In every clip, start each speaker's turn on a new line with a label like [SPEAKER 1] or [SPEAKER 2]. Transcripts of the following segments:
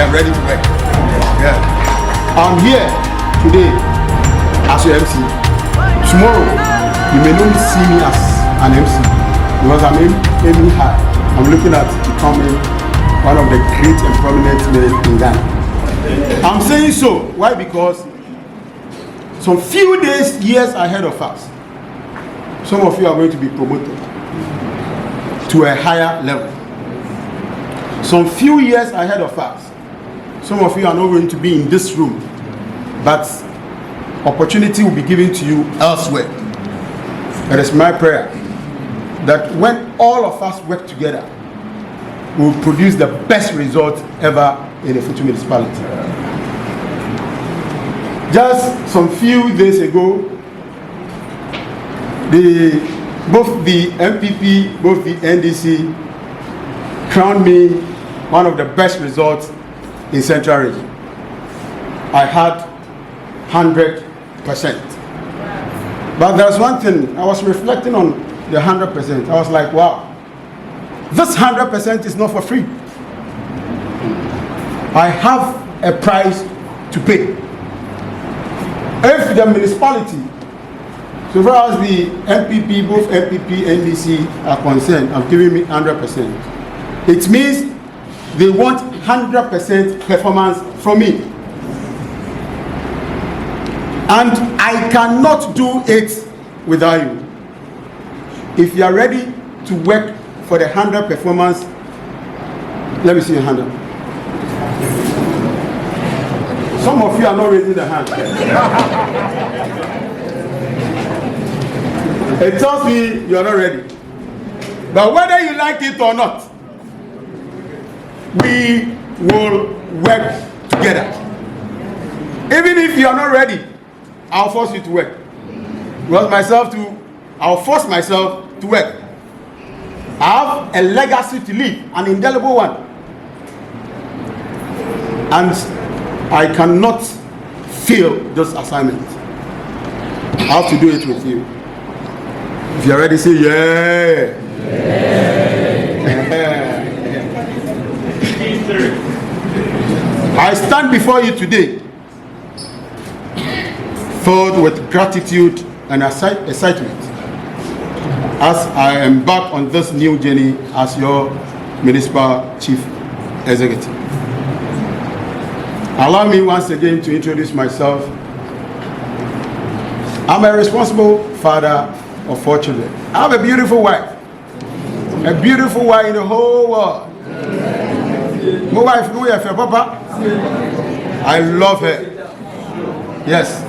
[SPEAKER 1] am ready to work. Yeah. I'm here today as your MC. Tomorrow, you may not see me as an MC because I'm aiming high. I'm looking at becoming one of the great and prominent men in Ghana. I'm saying so. Why? Because some few days, years ahead of us, some of you are going to be promoted to a higher level. Some few years ahead of us, some of you are not going to be in this room, but opportunity will be given to you elsewhere. It is my prayer that when all of us work together, we will produce the best result ever in the Effutu municipality. Just some few days ago, both the MPP, both the NDC crowned me one of the best results in Central Region. I had 100%. But there's one thing, I was reflecting on the 100%. I was like, wow, this 100% is not for free. I have a price to pay. If the municipality, so far as the MPP, both MPP, NDC are concerned, are giving me 100%. It means they want 100% performance from me. And I cannot do it without you. If you are ready to work for the 100 performance, let me see your hand up. Some of you are not raising the hand. It tells me you are not ready. But whether you like it or not, we will work together. Even if you are not ready, I'll force you to work. I'll force myself to work. I have a legacy to leave, an indelible one. And I cannot fail this assignment. I have to do it with you. If you're ready, say yeah. I stand before you today filled with gratitude and excitement as I embark on this new journey as your Municipal Chief Executive. Allow me once again to introduce myself. I'm a responsible father of 4 children. I have a beautiful wife in the whole world. My wife, Papa. I love her. Yes.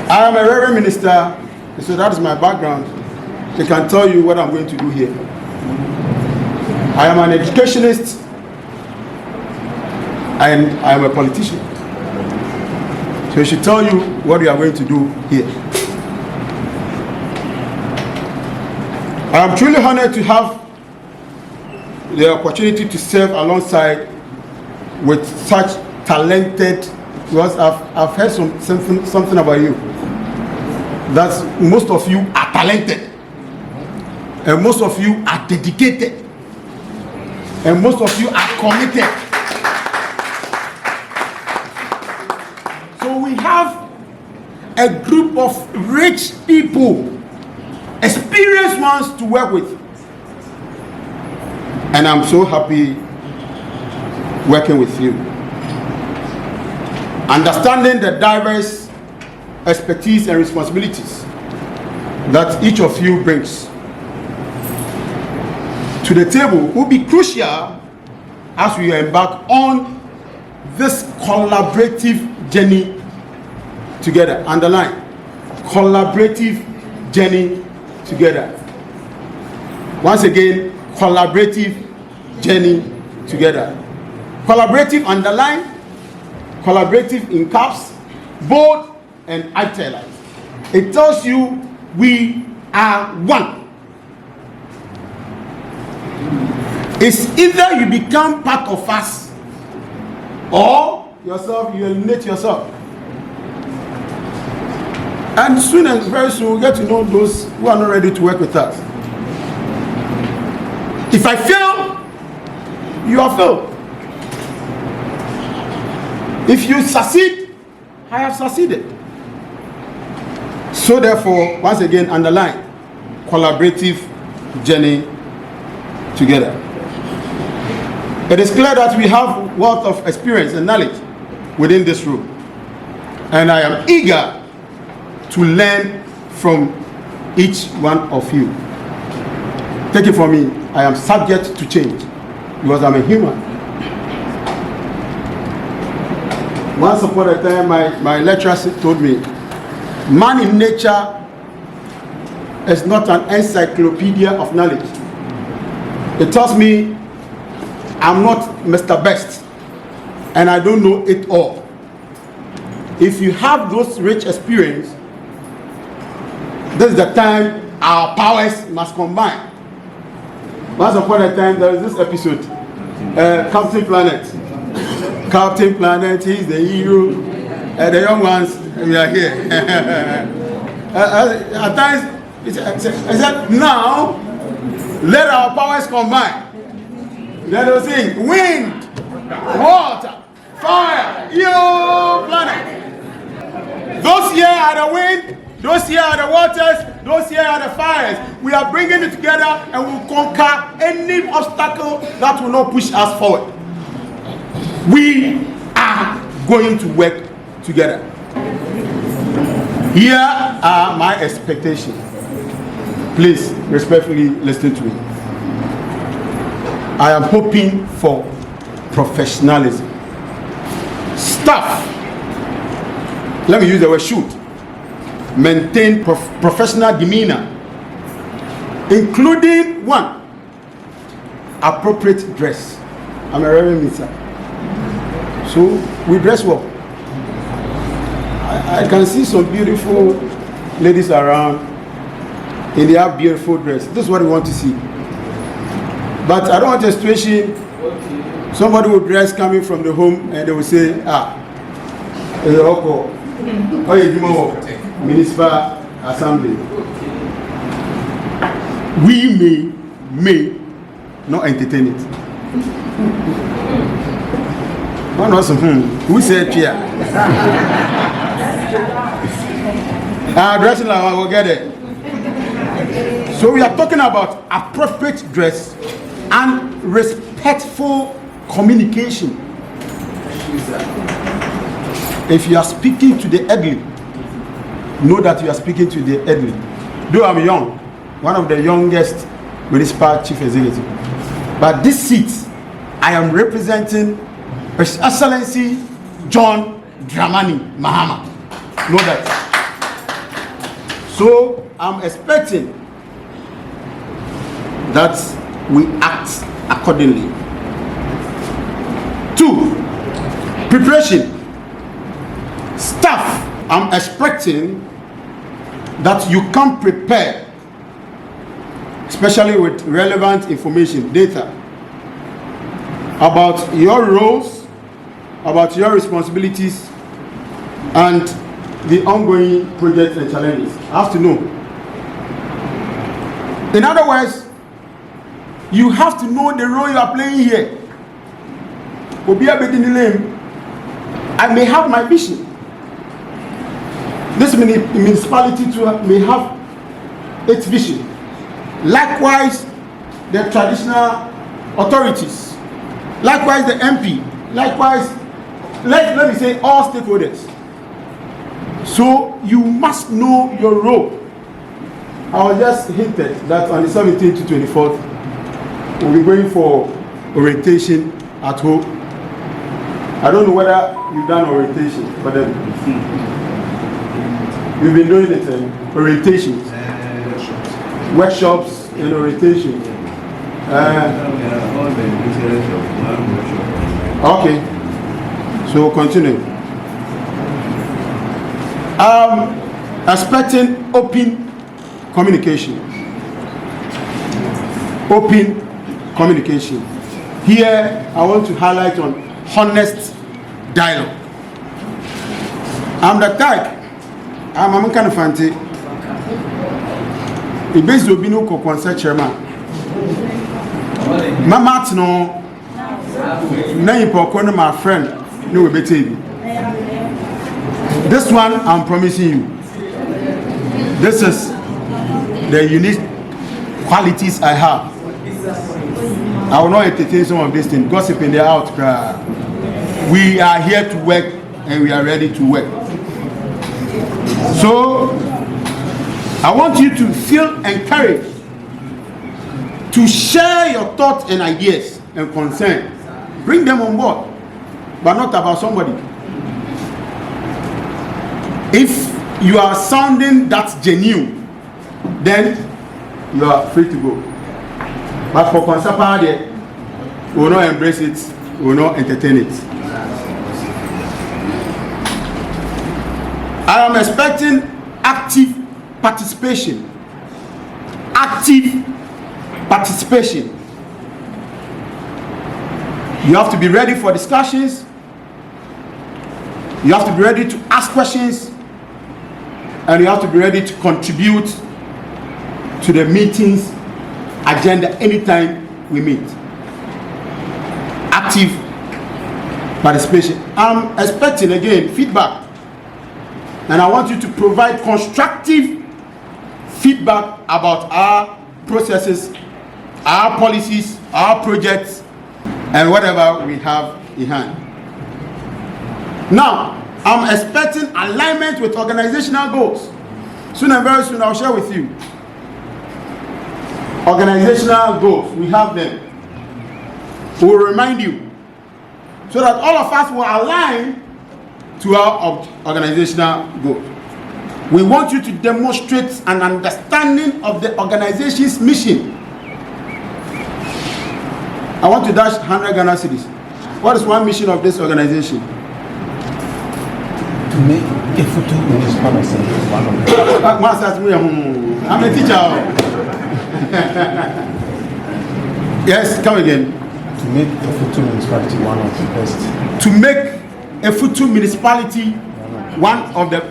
[SPEAKER 1] I am a Reverend Minister, so that is my background. I can tell you what I'm going to do here. I am an educationist and I am a politician. So I should tell you what we are going to do here. I am truly honored to have the opportunity to serve alongside with such talented, because I've heard something about you. That most of you are talented, and most of you are dedicated, and most of you are committed. So we have a group of rich people, experienced ones to work with. And I'm so happy working with you. Understanding the diverse expertise and responsibilities that each of you brings to the table will be crucial as we embark on this collaborative journey together. Underline, collaborative journey together. Once again, collaborative journey together. Collaborative, underline, collaborative in caps, bold and italics. It tells you we are one. It's either you become part of us or yourself, you eliminate yourself. And soon and very soon we'll get to know those who are not ready to work with us. If I fail, you are failed. If you succeed, I have succeeded. So therefore, once again, underline collaborative journey together. It is clear that we have wealth of experience and knowledge within this room, and I am eager to learn from each one of you. Take it from me, I am subject to change because I'm a human. Once upon a time, my lecturer told me, man in nature is not an encyclopedia of knowledge. It tells me I'm not Mr. Best and I don't know it all. If you have those rich experience, this is the time our powers must combine. Once upon a time, there was this episode, Captain Planet. Captain Planet, he's the hero. The young ones, we are here. At times, I said, now, let our powers combine. Then they'll sing, wind, water, fire, yo, planet. Those here are the wind, those here are the waters, those here are the fires. We are bringing it together and we'll conquer any obstacle that will not push us forward. We are going to work together. Here are my expectations. Please, respectfully listen to me. I am hoping for professionalism. Staff, let me use the word should, maintain professional demeanor, including one, appropriate dress. I'm a Reverend Atta Mensah. So we dress well. I can see some beautiful ladies around and they have beautiful dress. This is what we want to see. But I don't want a situation somebody will dress coming from the home and they will say, Municipal Assembly. We may not entertain it. One was who said here? Dressing like I will get it. So we are talking about appropriate dress and respectful communication. If you are speaking to the elderly, know that you are speaking to the elderly. Though I'm young, one of the youngest Municipal Chief Executive, but this seat I am representing His Excellency John Dramani Mahama. Know that. So I'm expecting that we act accordingly. 2, preparation. Staff, I'm expecting that you come prepared, especially with relevant information, data, about your roles, about your responsibilities, and the ongoing projects and challenges. I have to know. In other words, you have to know the role you are playing here. I may have my vision. This municipality too may have its vision. Likewise, the traditional authorities. Likewise, the MP. Likewise, let me say all stakeholders. So you must know your role. I was just hinted that on the 17th to 24th, we'll be going for orientation at home. I don't know whether you've done orientation for them. We've been doing it, orientations, workshops and orientation. Okay, so continue. Expecting open communication. Open communication. Here, I want to highlight on honest dialogue. I'm the type. I'm kind of fancy. The base will be no co-concert chairman. Mama no. Now you put my friend. No, we better. This one, I'm promising you. This is the unique qualities I have. I will not entertain some of these things. Gossip in the out. We are here to work and we are ready to work. So, I want you to feel encouraged to share your thoughts and ideas and concerns. Bring them on board, but not about somebody. If you are sounding that's genuine, then you are free to go. But for Consapa, we will not embrace it, we will not entertain it. I am expecting active participation. Active participation. You have to be ready for discussions. You have to be ready to ask questions. And you have to be ready to contribute to the meeting's agenda anytime we meet. Active participation. I'm expecting again feedback. And I want you to provide constructive feedback about our processes, our policies, our projects, and whatever we have in hand. Now, I'm expecting alignment with organizational goals. Soon and very soon, I'll share with you. Organizational goals, we have them. We will remind you so that all of us will align to our organizational goals. We want you to demonstrate an understanding of the organization's mission. I want to dash 100 Ghana cedis. What is one mission of this organization?
[SPEAKER 2] To make Effutu Municipal Assembly one of them.
[SPEAKER 1] I'm a teacher. Yes, come again.
[SPEAKER 2] To make Effutu Municipality one of the best.
[SPEAKER 1] To make Effutu Municipality one of the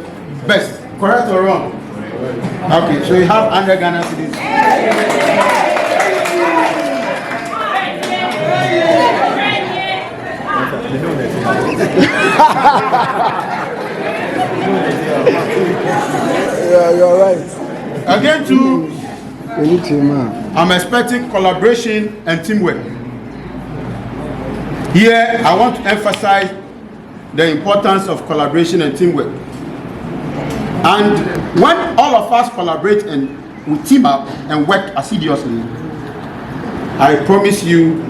[SPEAKER 1] best. Correct or wrong? Okay, so you have 100 Ghana cedis.
[SPEAKER 3] Yeah, you're right.
[SPEAKER 1] Again, too, I'm expecting collaboration and teamwork. Here, I want to emphasize the importance of collaboration and teamwork. And when all of us collaborate and we team up and work assiduously, I promise you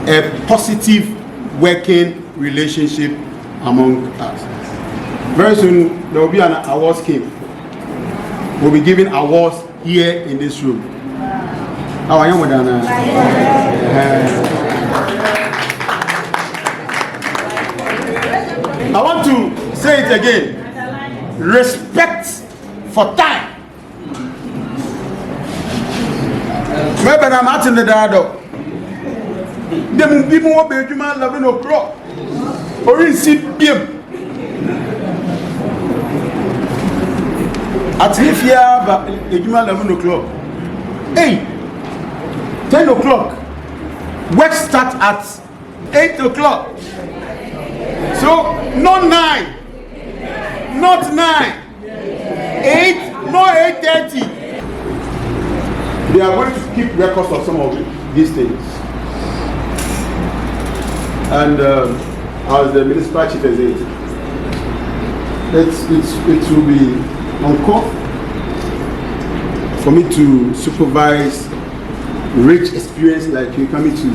[SPEAKER 1] a positive working relationship among us. Very soon, there will be an awards scheme. We'll be giving awards here in this room. How are you, Madonna? I want to say it again. Respect for time. Maybe I'm out in the dado. There will be more bedroom 11 o'clock. Or in CPM. At least here, but 11 o'clock. Hey, 10 o'clock. Work starts at 8 o'clock. So, not 9. Not 9. 8, not 8:30. They are going to keep records of some of these things. And as the Municipal Chief Executive, it will be on call for me to supervise rich experience like you coming to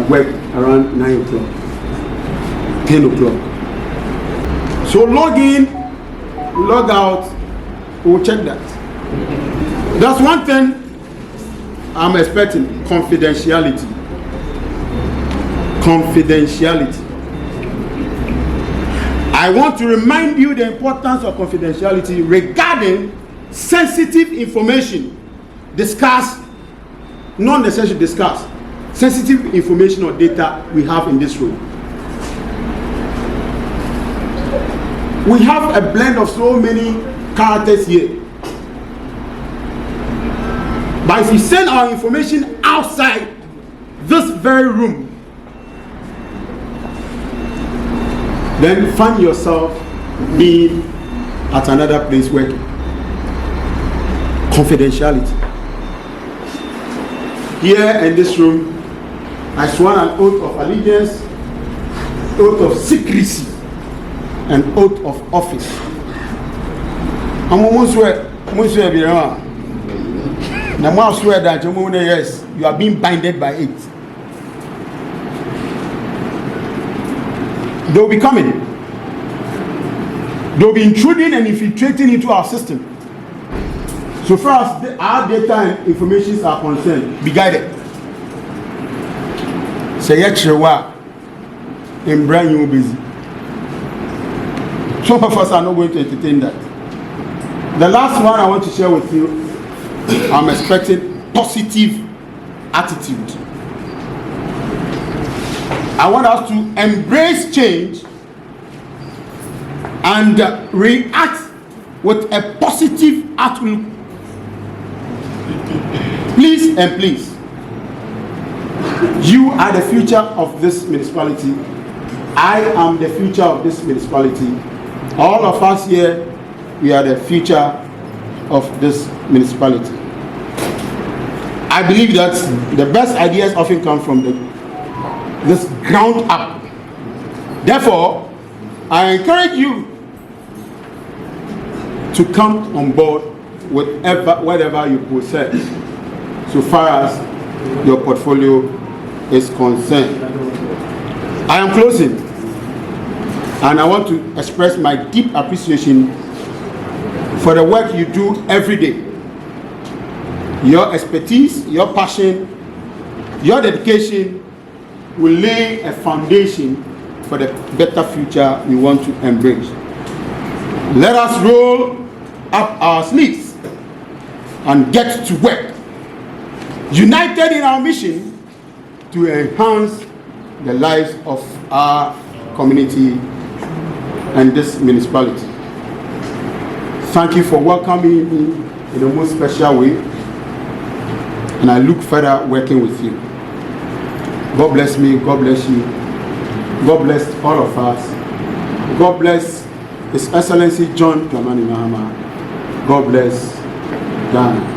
[SPEAKER 1] work around 9 o'clock, 10 o'clock. So log in, log out, we'll check that. That's one thing I'm expecting, confidentiality. Confidentiality. I want to remind you the importance of confidentiality regarding sensitive information. Discuss, not necessarily discuss, sensitive information or data we have in this room. We have a blend of so many characters here. But if you send our information outside this very room, then find yourself being at another place working. Confidentiality. Here in this room, I sworn an oath of allegiance, oath of secrecy, and oath of office. I'm almost swear, now I swear that yes, you are being binded by it. They will be coming. They will be intruding and infiltrating into our system. So far as our data and information are concerned, be guided. Say yet in brand new busy. Some of us are not going to entertain that. The last one I want to share with you, I'm expecting positive attitude. I want us to embrace change and react with a positive outlook. Please and please, you are the future of this municipality. I am the future of this municipality. All of us here, we are the future of this municipality. I believe that the best ideas often come from this ground up. Therefore, I encourage you to come on board with whatever you possess, so far as your portfolio is concerned. I am closing, and I want to express my deep appreciation for the work you do every day. Your expertise, your passion, your dedication will lay a foundation for the better future we want to embrace. Let us roll up our sleeves and get to work, united in our mission to enhance the lives of our community and this municipality. Thank you for welcoming me in the most special way, and I look further working with you. God bless me, God bless you, God bless all of us, God bless His Excellency John Dramani Mahama, God bless Ghana.